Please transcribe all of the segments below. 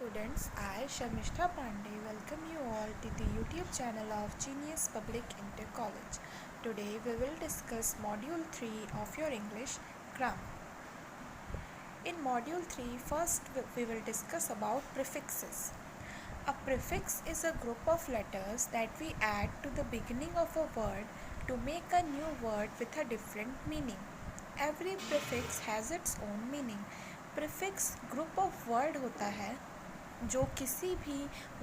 students, I, Sharmishta Pandey, welcome you all to the YouTube channel of Genius Public Inter College. Today we will discuss Module 3 of your English grammar. In Module 3, first we will discuss about prefixes. A prefix is a group of letters that we add to the beginning of a word to make a new word with a different meaning. Every prefix has its own meaning. Prefix group of word होता है जो किसी भी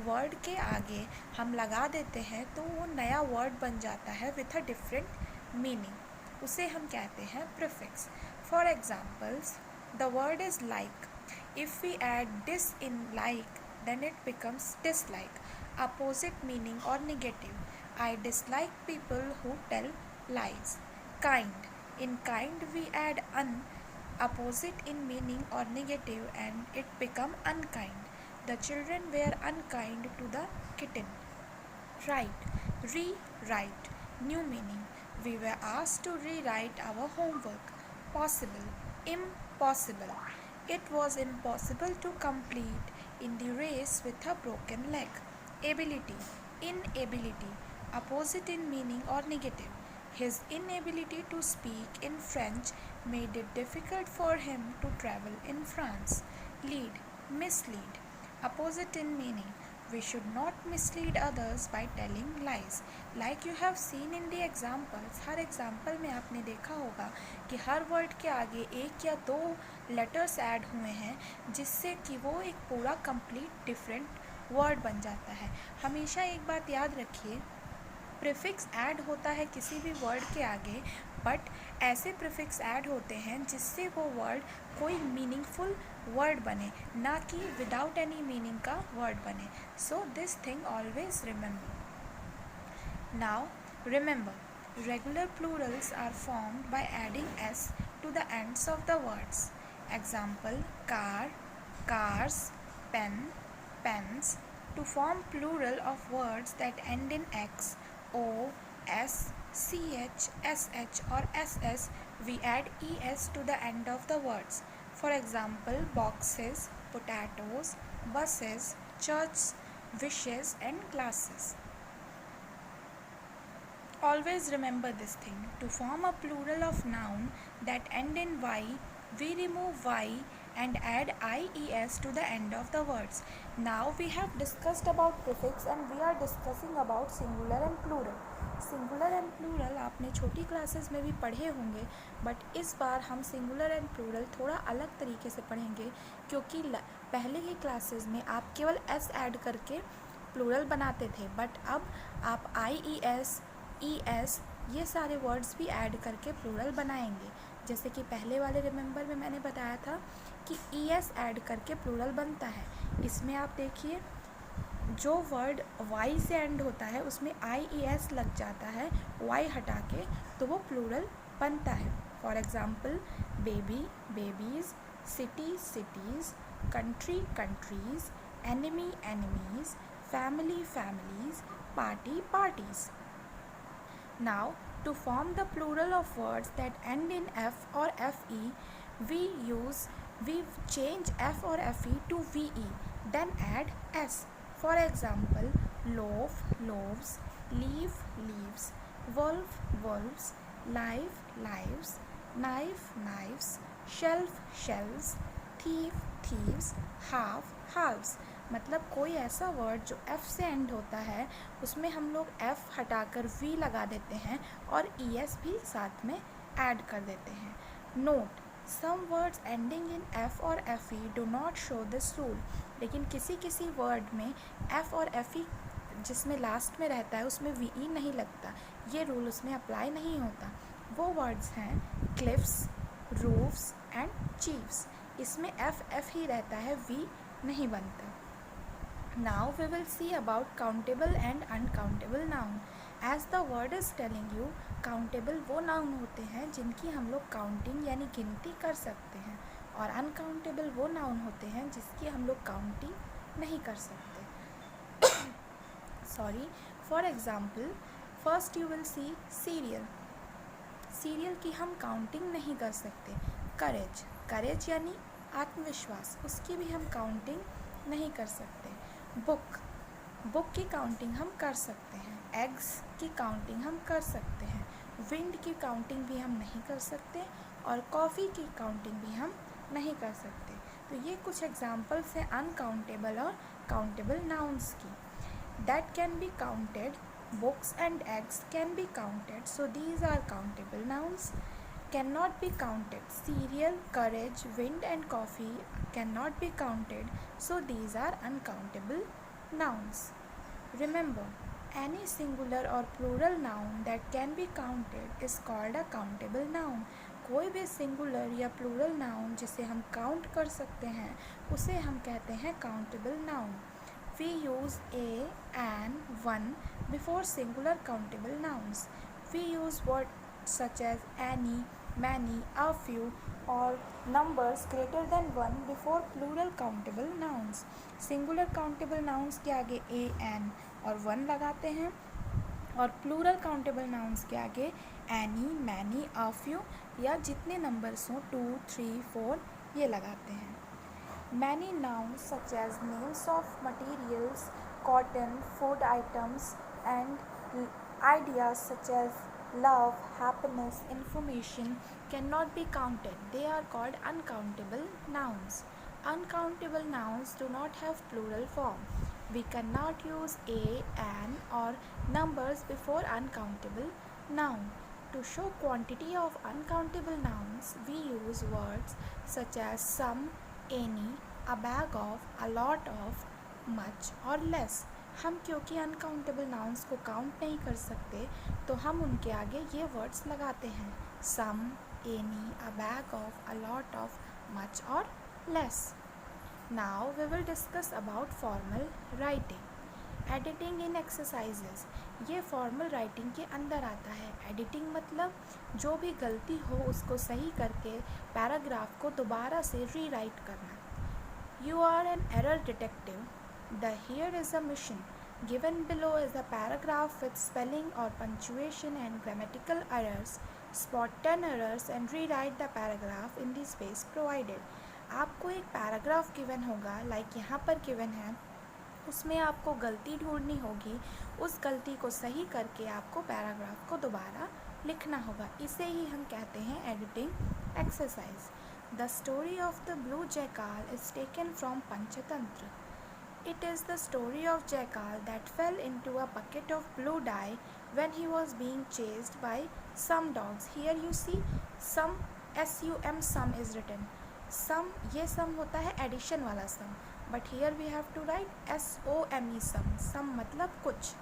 word के आगे हम लगा देते हैं तो वो नया वर्ड बन जाता है विथ अ डिफरेंट मीनिंग, उसे हम कहते हैं prefix. For examples, the word is like. If we add dis in like then it becomes dislike, opposite meaning or negative. I dislike people who tell lies. Kind. In kind we add un, opposite in meaning or negative, and it become unkind. The children were unkind to the kitten. Write. Rewrite. New meaning. We were asked to rewrite our homework. Possible. Impossible. It was impossible to complete in the race with a broken leg. Ability. Inability. Opposite in meaning or negative. His inability to speak in French made it difficult for him to travel in France. Lead. Mislead. Opposite in meaning. We should not mislead others by telling lies. Like you have seen in the examples, her example में आपने देखा होगा कि हर word के आगे एक या दो लेटर्स ऐड हुए हैं जिससे कि वो एक पूरा कंप्लीट डिफरेंट वर्ड बन जाता है. हमेशा एक बात याद रखिए, प्रीफिक्स ऐड होता है किसी भी वर्ड के आगे, बट ऐसे प्रीफिक्स ऐड होते हैं जिससे वो वर्ड कोई मीनिंगफुल वर्ड बने, ना कि विदाउट एनी मीनिंग का वर्ड बने. So this thing always remember. Now remember, regular plurals are formed by adding s to the ends of the words. Example, car, cars, pen, pens. To form plural of words that end in x, o, s, ch, sh or ss, we add es to the end of the words. For example, boxes, potatoes, buses, church, wishes and glasses. Always remember this thing. To form a plural of noun that end in y, we remove y and add ies to the end of the words. Now we have discussed about prefix and we are discussing about singular and plural. Singular and plural आपने छोटी classes में भी पढ़े होंगे, but इस बार हम singular and plural थोड़ा अलग तरीके से पढ़ेंगे, क्योंकि पहले की क्लासेस में आप केवल एस ऐड करके प्लूरल बनाते थे, बट अब आप आई ई एस ये सारे वर्ड्स भी ऐड करके प्लूरल बनाएंगे. जैसे कि पहले वाले रिमेंबर में मैंने बताया था कि ई एस ऐड करके प्लूरल बनता है. इसमें आप देखिए, जो वर्ड वाई से एंड होता है उसमें आई ई एस लग जाता है, वाई हटा के, तो वो प्लूरल बनता है. For example, baby, babies, city, cities, country, countries, enemy, enemies, family, families, party, parties. Now, to form the plural of words that end in f or fe, we change f or fe to ve, then add s. For example, loaf, loaves, leaf, leaves, wolf, wolves, life, lives, knife, knives, shelf, shelves, thief, thieves, half, halves. मतलब कोई ऐसा word जो f से and होता है उसमें हम लोग f हटाकर v लगा देते हैं और es भी साथ में ऐड कर देते हैं. Note, some words ending in f और fe do not show this rule. लेकिन किसी किसी वर्ड में f और fe जिसमें लास्ट में रहता है उसमें ve नहीं लगता, ये रूल उसमें अप्लाई नहीं होता. वो वर्ड्स हैं क्लिफ्स, रूफ्स एंड चीफ्स. इसमें f ही रहता है, v नहीं बनता. Now we will see about countable and uncountable noun. As the word is telling you, countable वो noun होते हैं जिनकी हम लोग काउंटिंग यानी गिनती कर सकते हैं, और uncountable वो noun होते हैं जिसकी हम लोग काउंटिंग नहीं कर सकते. Sorry. For example, first you will see cereal. Serial की हम काउंटिंग नहीं कर सकते. करेज, करेज यानी आत्मविश्वास, उसकी भी हम काउंटिंग नहीं कर सकते। बुक की काउंटिंग हम कर सकते हैं। एग्स की काउंटिंग हम कर सकते हैं। विंड की काउंटिंग भी हम नहीं कर सकते और कॉफ़ी की काउंटिंग भी हम नहीं कर सकते। तो ये कुछ एग्जाम्पल्स हैं अनकाउंटेबल और काउंटेबल नाउन्स की। That can be counted, books and eggs can be counted, so these are countable nouns. Cannot be counted, cereal, courage, wind and coffee cannot be counted, so these are uncountable nouns. Remember, any singular or plural noun that can be counted is called a countable noun. कोई भी singular या plural noun जिसे हम count कर सकते हैं उसे हम कहते हैं countable noun. We use a, an, one before singular countable nouns. We use words such as any, many, a few or numbers greater than one before plural countable nouns. Singular countable nouns के आगे a, an और one लगाते हैं और plural countable nouns के आगे any, many, a few या जितने नंबर्स हों 2, 3, 4 ये लगाते हैं. Many nouns such as names of materials, cotton, food items and ideas such as love, happiness, information cannot be counted. They are called uncountable nouns. Uncountable nouns do not have plural form. We cannot use a, an or numbers before uncountable noun. To show quantity of uncountable nouns, we use words such as some, any, a bag of, a lot of, much और less. हम क्योंकि uncountable nouns को count नहीं कर सकते तो हम उनके आगे ये वर्ड्स लगाते हैं some, any, a bag of, a lot of, much और less. Now we will discuss about formal writing. Editing in exercises, ये फॉर्मल राइटिंग के अंदर आता है. एडिटिंग मतलब जो भी गलती हो उसको सही करके पैराग्राफ को दोबारा से रीराइट करना. You are an error detective. Here is a mission. Given below is a paragraph with spelling or punctuation and grammatical errors. Spot 10 errors and rewrite the paragraph in the space provided. आपको एक paragraph given होगा, like यहाँ पर given है, उसमें आपको गलती ढूंढनी होगी. उस गलती को सही करके आपको पैराग्राफ को दोबारा लिखना होगा. इसे ही हम कहते हैं editing exercise. The story of the blue jackal is taken from Panchatantra. It is the story of jackal that fell into a bucket of blue dye when he was being chased by some dogs. Here you see some, S-U-M, some is written. Some, ये sum होता है addition वाला sum, but here we have to write S-O-M-E, sum. Sum मतलब कुछ.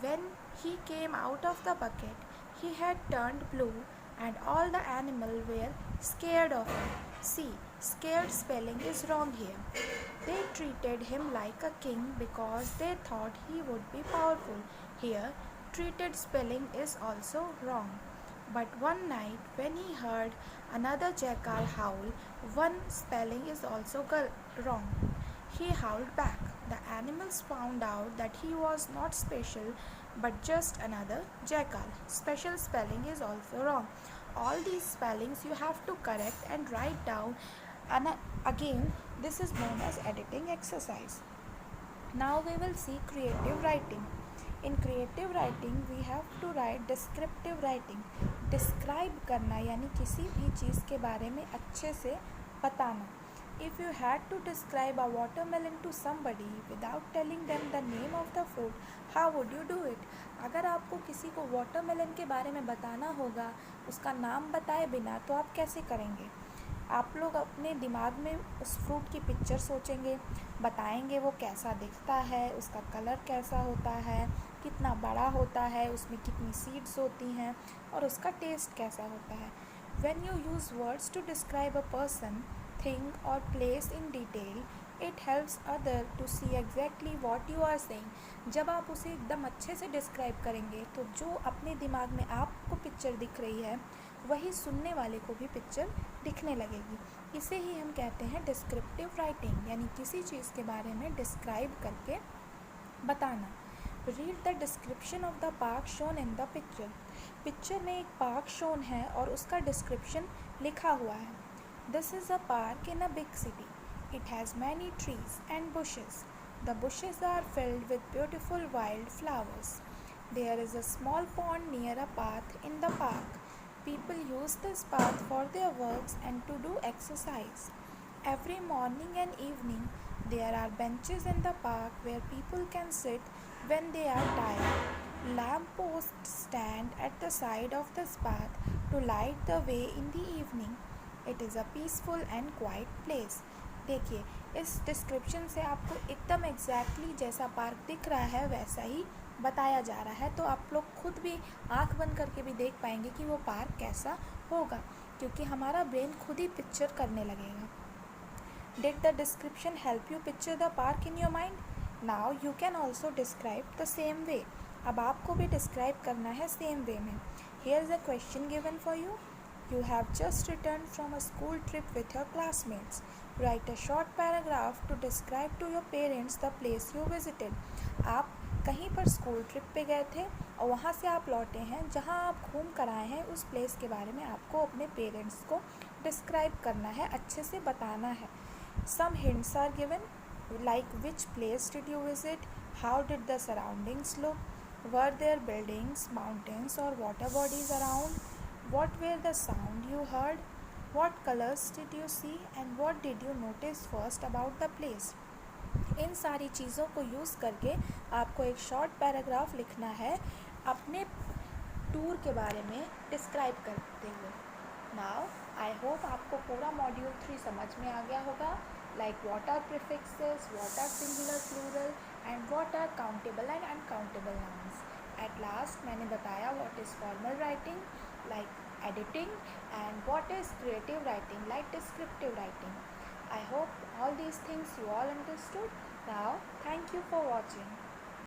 When he came out of the bucket, he had turned blue and all the animals were scared of him. See, scared spelling is wrong here. They treated him like a king because they thought he would be powerful. Here, treated spelling is also wrong. But one night when he heard another jackal howl, one spelling is also wrong. He howled back. The animals found out that he was not special but just another jackal. Special spelling is also wrong. All these spellings you have to correct and write down, and again this is known as editing exercise. Now we will see creative writing. In creative writing we have to write descriptive writing. Describe करना यानी किसी भी चीज़ के बारे में अच्छे से बताना. If you had to describe a watermelon to somebody without telling them the name of the fruit, how would you do it? अगर आपको किसी को वाटरमेलन के बारे में बताना होगा उसका नाम बताए बिना, तो आप कैसे करेंगे? आप लोग अपने दिमाग में उस फ्रूट की पिक्चर सोचेंगे, बताएंगे वो कैसा दिखता है, उसका कलर कैसा होता है, कितना बड़ा होता है, उसमें कितनी सीड्स होती हैं और उसका टेस्ट कैसा होता है. When you use words to describe a person, thing or place in detail, it helps other to see exactly what you are saying. जब आप उसे एकदम अच्छे से डिस्क्राइब करेंगे तो जो अपने दिमाग में आपको पिक्चर दिख रही है वही सुनने वाले को भी पिक्चर दिखने लगेगी. इसे ही हम कहते हैं डिस्क्रिप्टिव राइटिंग, यानी किसी चीज़ के बारे में डिस्क्राइब करके बताना. Read the description of the park shown in the picture. Picture में एक पार्क शोन है और उसका डिस्क्रिप्शन लिखा हुआ है. This is a park in a big city. It has many trees and bushes. The bushes are filled with beautiful wild flowers. There is a small pond near a path in the park. People use this path for their works and to do exercise. Every morning and evening, there are benches in the park where people can sit when they are tired. Lamp posts stand at the side of this path to light the way in the evening. It is a peaceful and quiet place. देखिए, इस description से आपको एकदम exactly जैसा park दिख रहा है वैसा ही बताया जा रहा है, तो आप लोग खुद भी आंख बंद करके भी देख पाएंगे कि वो पार्क कैसा होगा, क्योंकि हमारा ब्रेन खुद ही पिक्चर करने लगेगा. Did the description help you picture the park in your mind? Now you can also describe the same way. अब आपको भी describe करना है same way में. Here's a question given for you. You have just returned from a school trip with your classmates. Write a short paragraph to describe to your parents the place you visited. आप कहीं पर school trip पे गए थे और वहाँ से आप लौटे हैं, जहाँ आप घूम कर आए हैं उस प्लेस के बारे में आपको अपने पेरेंट्स को डिस्क्राइब करना है, अच्छे से बताना है. Some hints are given, like which place did you visit, how did the surroundings look, were there buildings, mountains or water bodies around, what were the sound you heard, what colors did you see and what did you notice first about the place. इन सारी चीज़ों को use करके आपको एक short paragraph लिखना है अपने tour के बारे में डिस्क्राइब करते हुए. नाउ आई होप आपको पूरा मॉड्यूल 3 समझ में आ गया होगा, like what are prefixes, what are singular plural and what are countable and uncountable nouns. At last मैंने बताया what is formal writing like editing and what is creative writing like descriptive writing. I hope all these things you all understood. Now thank you for watching.